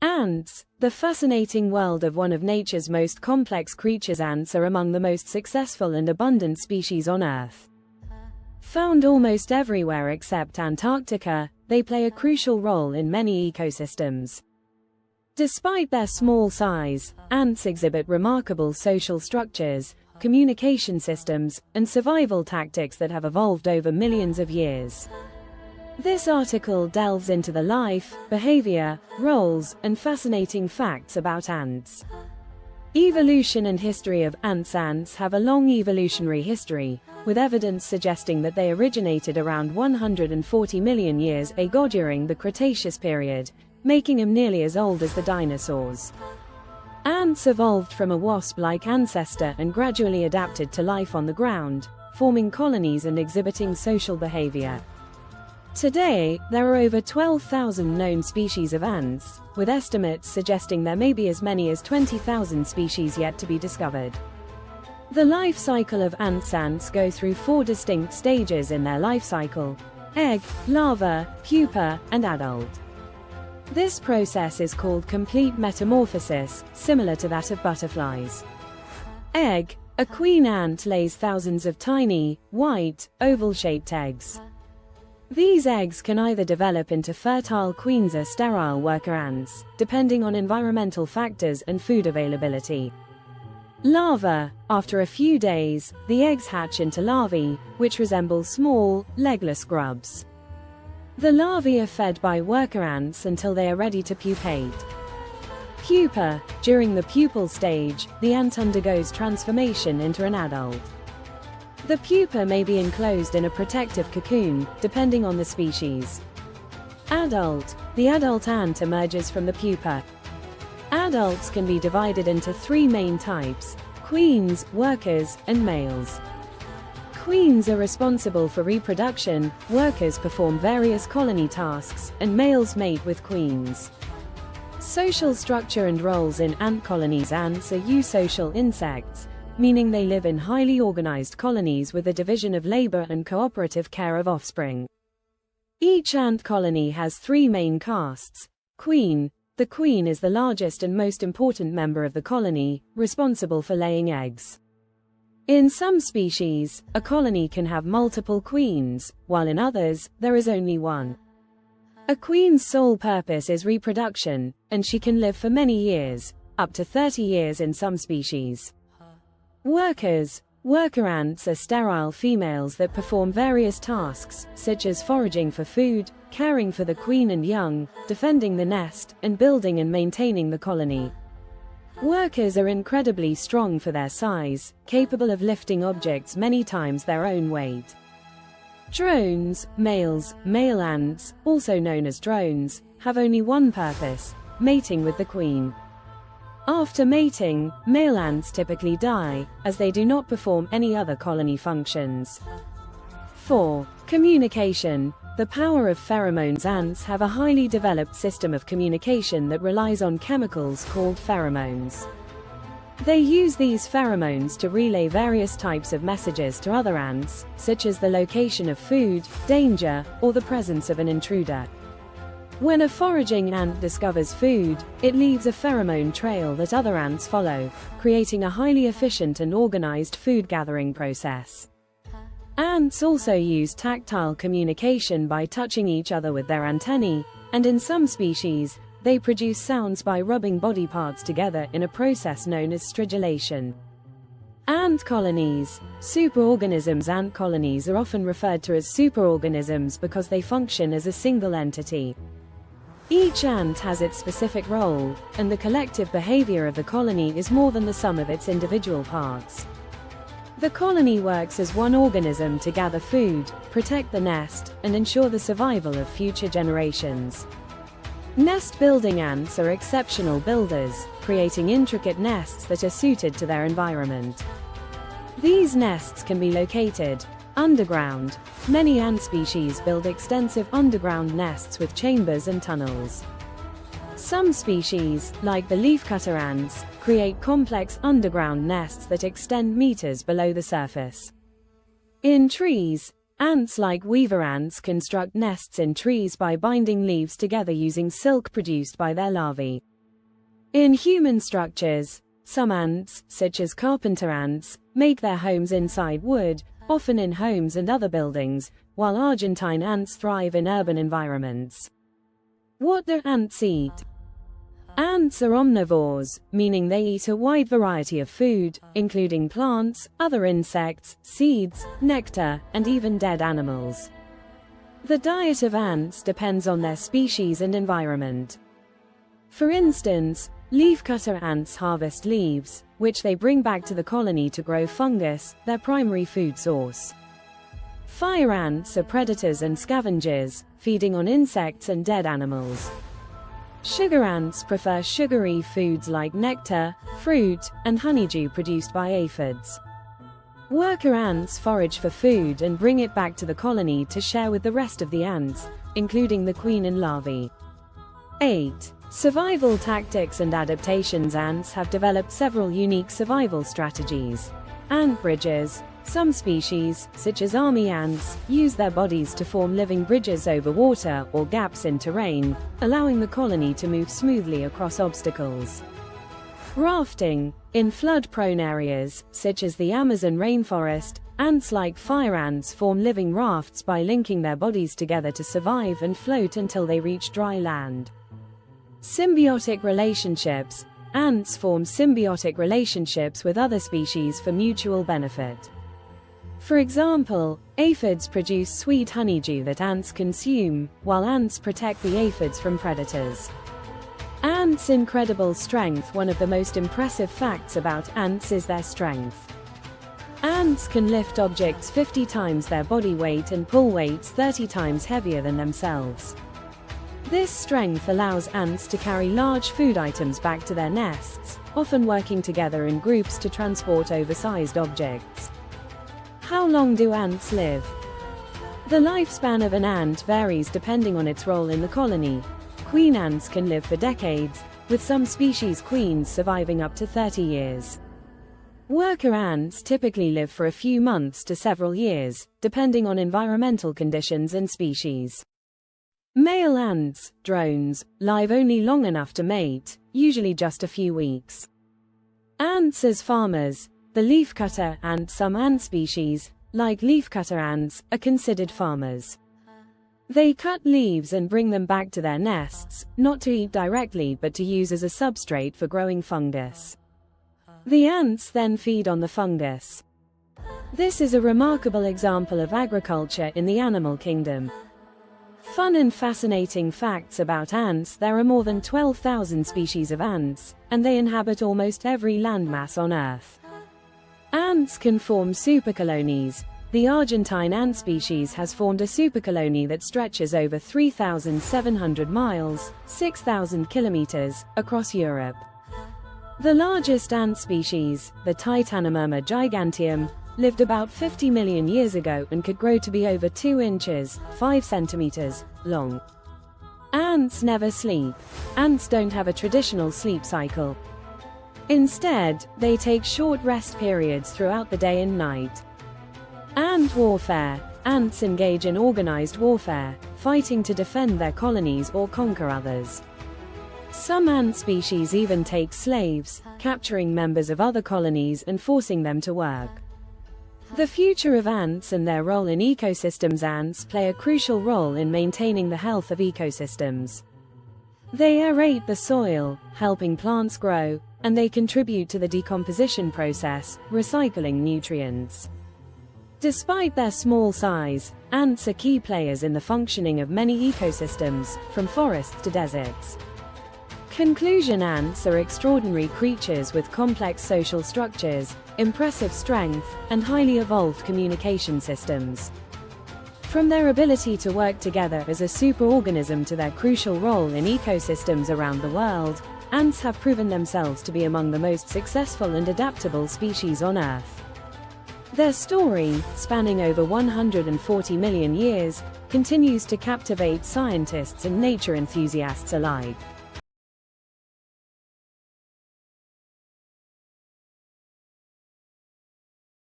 Ants, the fascinating world of one of nature's most complex creatures. Ants are among the most successful and abundant species on Earth. Found almost everywhere except Antarctica, they play a crucial role in many ecosystems. Despite their small size, ants exhibit remarkable social structures, communication systems, and survival tactics that have evolved over millions of years. This article delves into the life, behavior, roles, and fascinating facts about ants. Evolution and history of ants. Ants have a long evolutionary history, with evidence suggesting that they originated around 140 million years ago during the Cretaceous period, making them nearly as old as the dinosaurs. Ants evolved from a wasp-like ancestor and gradually adapted to life on the ground, forming colonies and exhibiting social behavior. Today, there are over 12,000 known species of ants, with estimates suggesting there may be as many as 20,000 species yet to be discovered. The life cycle of ants. Ants go through 4 distinct stages in their life cycle: egg, larva, pupa, and adult. This process is called complete metamorphosis, similar to that of butterflies. Egg: a queen ant lays thousands of tiny, white, oval-shaped eggs. These eggs can either develop into fertile queens or sterile worker ants, depending on environmental factors and food availability. Larva: after a few days, the eggs hatch into larvae, which resemble small, legless grubs. The larvae are fed by worker ants until they are ready to pupate. Pupa: during the pupal stage, the ant undergoes transformation into an adult. The pupa may be enclosed in a protective cocoon, depending on the species. Adult: the adult ant emerges from the pupa. Adults can be divided into 3 main types: queens, workers, and males. Queens are responsible for reproduction, workers perform various colony tasks, and males mate with queens. Social structure and roles in ant colonies. Ants are eusocial insects, meaning they live in highly organized colonies with a division of labor and cooperative care of offspring. Each ant colony has 3 main castes. Queen: the queen is the largest and most important member of the colony, responsible for laying eggs. In some species, a colony can have multiple queens, while in others, there is only one. A queen's sole purpose is reproduction, and she can live for many years, up to 30 years in some species. Workers: worker ants are sterile females that perform various tasks, such as foraging for food, caring for the queen and young, defending the nest, and building and maintaining the colony. Workers are incredibly strong for their size, capable of lifting objects many times their own weight. Drones: male ants, also known as drones, have only one purpose: mating with the queen. After mating, male ants typically die, as they do not perform any other colony functions. 4. Communication: the power of pheromones. Ants have a highly developed system of communication that relies on chemicals called pheromones. They use these pheromones to relay various types of messages to other ants, such as the location of food, danger, or the presence of an intruder. When a foraging ant discovers food, it leaves a pheromone trail that other ants follow, creating a highly efficient and organized food gathering process. Ants also use tactile communication by touching each other with their antennae, and in some species, they produce sounds by rubbing body parts together in a process known as stridulation. Ant colonies: superorganisms. Ant colonies are often referred to as superorganisms because they function as a single entity. Each ant has its specific role, and the collective behavior of the colony is more than the sum of its individual parts. The colony works as one organism to gather food, protect the nest, and ensure the survival of future generations. Nest-building ants are exceptional builders, creating intricate nests that are suited to their environment. These nests can be located underground. Many ant species build extensive underground nests with chambers and tunnels. Some species, like the leafcutter ants, create complex underground nests that extend meters below the surface. In trees, ants like weaver ants construct nests in trees by binding leaves together using silk produced by their larvae. In human structures, some ants, such as carpenter ants, make their homes inside wood, often in homes and other buildings, while Argentine ants thrive in urban environments. What do ants eat? Ants are omnivores, meaning they eat a wide variety of food, including plants, other insects, seeds, nectar, and even dead animals. The diet of ants depends on their species and environment. For instance, leafcutter ants harvest leaves, which they bring back to the colony to grow fungus, their primary food source. Fire ants are predators and scavengers, feeding on insects and dead animals. Sugar ants prefer sugary foods like nectar, fruit, and honeydew produced by aphids. Worker ants forage for food and bring it back to the colony to share with the rest of the ants, including the queen and larvae. 8. Survival tactics and adaptations. Ants have developed several unique survival strategies. Ant bridges. Some species, such as army ants, use their bodies to form living bridges over water or gaps in terrain, allowing the colony to move smoothly across obstacles. Rafting. In flood-prone areas, such as the Amazon rainforest, ants like fire ants form living rafts by linking their bodies together to survive and float until they reach dry land. Symbiotic relationships. Ants form symbiotic relationships with other species for mutual benefit. For example, aphids produce sweet honeydew that ants consume, while ants protect the aphids from predators. Ants' incredible strength. One of the most impressive facts about ants is their strength. Ants can lift objects 50 times their body weight and pull weights 30 times heavier than themselves. This strength allows ants to carry large food items back to their nests, often working together in groups to transport oversized objects. How long do ants live? The lifespan of an ant varies depending on its role in the colony. Queen ants can live for decades, with some species queens surviving up to 30 years. Worker ants typically live for a few months to several years, depending on environmental conditions and species. Male ants, drones, live only long enough to mate, usually just a few weeks. Ants as farmers. The leafcutter and some ant species, like leafcutter ants, are considered farmers. They cut leaves and bring them back to their nests, not to eat directly but to use as a substrate for growing fungus. The ants then feed on the fungus. This is a remarkable example of agriculture in the animal kingdom. Fun and fascinating facts about ants. There are more than 12,000 species of ants, and they inhabit almost every landmass on Earth. Ants can form supercolonies. The Argentine ant species has formed a supercolony that stretches over 3,700 miles, 6,000 kilometers, across Europe. The largest ant species, the Titanomyrma giganteum, lived about 50 million years ago and could grow to be over 2 inches, 5 centimeters, long. Ants never sleep. Ants don't have a traditional sleep cycle. Instead, they take short rest periods throughout the day and night. Ant warfare. Ants engage in organized warfare, fighting to defend their colonies or conquer others. Some ant species even take slaves, capturing members of other colonies and forcing them to work. The future of ants and their role in ecosystems. Ants play a crucial role in maintaining the health of ecosystems. They aerate the soil, helping plants grow, and they contribute to the decomposition process, recycling nutrients. Despite their small size, ants are key players in the functioning of many ecosystems, from forests to deserts. Conclusion. Ants are extraordinary creatures with complex social structures, impressive strength, and highly evolved communication systems. From their ability to work together as a superorganism to their crucial role in ecosystems around the world, ants have proven themselves to be among the most successful and adaptable species on Earth. Their story, spanning over 140 million years, continues to captivate scientists and nature enthusiasts alike.